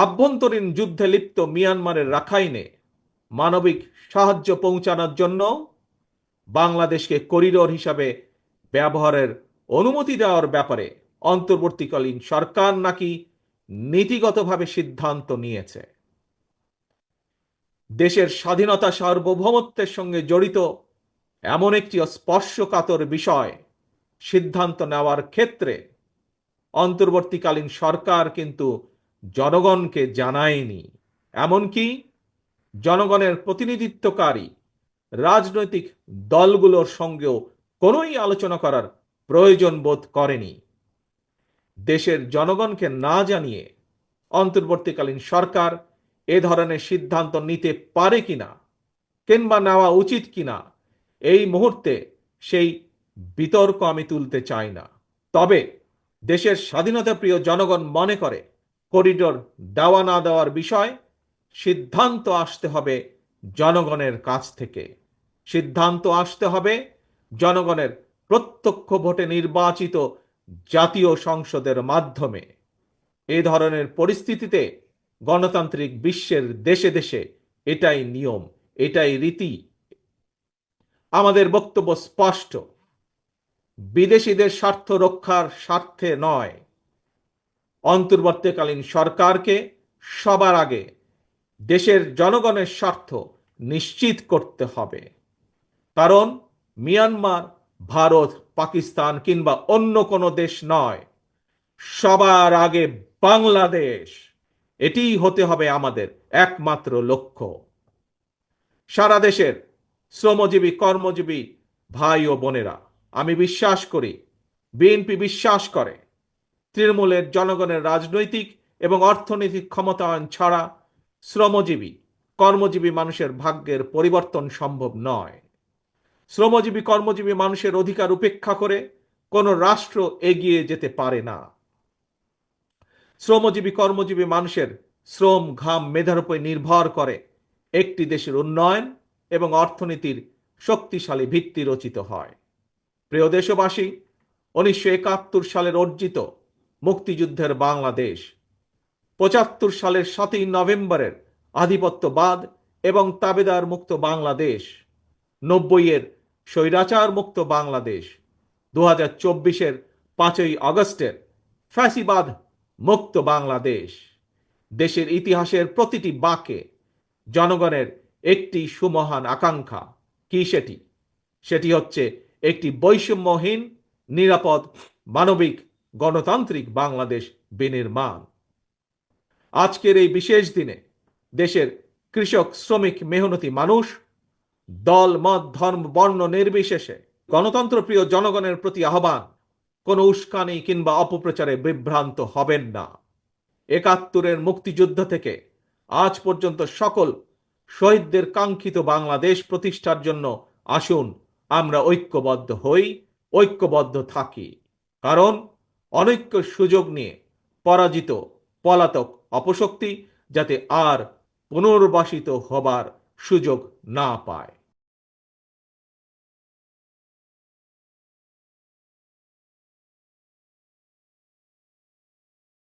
আভ্যন্তরীণ যুদ্ধে লিপ্ত মিয়ানমারের রাখাইনে মানবিক সাহায্য পৌঁছানোর জন্য বাংলাদেশকে করিডোর হিসাবে ব্যবহারের অনুমতি দেওয়ার ব্যাপারে অন্তর্বর্তীকালীন সরকার নাকি নীতিগতভাবে সিদ্ধান্ত নিয়েছে। দেশের স্বাধীনতা সার্বভৌমত্বের সঙ্গে জড়িত এমন একটি স্পর্শকাতর বিষয় সিদ্ধান্ত নেওয়ার ক্ষেত্রে অন্তর্বর্তীকালীন সরকার কিন্তু জনগণকে জানায়নি, এমনকি জনগণের প্রতিনিধিত্বকারী রাজনৈতিক দলগুলোর সঙ্গেও কোনোই আলোচনা করার প্রয়োজন বোধ করেনি। দেশের জনগণকে না জানিয়ে অন্তর্বর্তীকালীন সরকার এ ধরনের সিদ্ধান্ত নিতে পারে কিনা কিংবা নেওয়া উচিত কিনা এই মুহূর্তে সেই বিতর্ক আমি তুলতে চাই না। তবে দেশের স্বাধীনতাপ্রিয় জনগণ মনে করে করিডোর দেওয়া না দেওয়ার বিষয় সিদ্ধান্ত আসতে হবে জনগণের কাছ থেকে। সিদ্ধান্ত আসতে হবে জনগণের প্রত্যক্ষ ভোটে নির্বাচিত জাতীয় সংসদের মাধ্যমে। এ ধরনের পরিস্থিতিতে গণতান্ত্রিক বিশ্বের দেশে দেশে এটাই নিয়ম, এটাই রীতি। আমাদের বক্তব্য স্পষ্ট, বিদেশিদের স্বার্থ রক্ষার স্বার্থে নয়, অন্তর্বর্তীকালীন সরকারকে সবার আগে দেশের জনগণের স্বার্থ নিশ্চিত করতে হবে। কারণ মিয়ানমার, ভারত, পাকিস্তান কিংবা অন্য কোনো দেশ নয়, সবার আগে বাংলাদেশ। এটিই হতে হবে আমাদের একমাত্র লক্ষ্য। সারা দেশের শ্রমজীবী কর্মজীবী ভাই ও বোনেরা, আমি বিশ্বাস করি, বিএনপি বিশ্বাস করে, তৃণমূলের জনগণের রাজনৈতিক এবং অর্থনৈতিক ক্ষমতায়ন ছাড়া শ্রমজীবী কর্মজীবী মানুষের ভাগ্যের পরিবর্তন সম্ভব নয়। শ্রমজীবী কর্মজীবী মানুষের অধিকার উপেক্ষা করে কোনো রাষ্ট্র এগিয়ে যেতে পারে না। শ্রমজীবী কর্মজীবী মানুষের শ্রম, ঘাম, মেধার উপর নির্ভর করে একটি দেশের উন্নয়ন এবং অর্থনীতির শক্তিশালী ভিত্তি রচিত হয়। প্রিয় দেশবাসী, 1971 সালের অর্জিত মুক্তিযুদ্ধের বাংলাদেশ, 75 সালের 7ই নভেম্বরের আধিপত্যবাদ এবং তাবেদার মুক্ত বাংলাদেশ, 90-এর স্বৈরাচার মুক্ত বাংলাদেশ, 2024-এর 5ই আগস্টের ফ্যাসিবাদ মুক্ত বাংলাদেশ। দেশের ইতিহাসের প্রতিটি বাঁকে জনগণের একটি সুমহান আকাঙ্ক্ষা। কি সেটি? সেটি হচ্ছে একটি বৈষম্যহীন, নিরাপদ, মানবিক, গণতান্ত্রিক বাংলাদেশ বিনির্মাণ। আজকের এই বিশেষ দিনে দেশের কৃষক, শ্রমিক, মেহনতি মানুষ দল, মত, ধর্ম, বর্ণ নির্বিশেষে গণতন্ত্রপ্রিয় জনগণের প্রতি আহ্বান, কোনো উস্কানি কিংবা অপপ্রচারে বিভ্রান্ত হবেন না। 71-এর মুক্তিযুদ্ধ থেকে আজ পর্যন্ত সকল শহীদদের কাঙ্ক্ষিত বাংলাদেশ প্রতিষ্ঠার জন্য আসুন আমরা ঐক্যবদ্ধ হই, ঐক্যবদ্ধ থাকি। কারণ অনৈক্য সুযোগ নিয়ে পরাজিত পলাতক অপশক্তি যাতে আর পুনর্বাসিত হবার সুযোগ না পায়।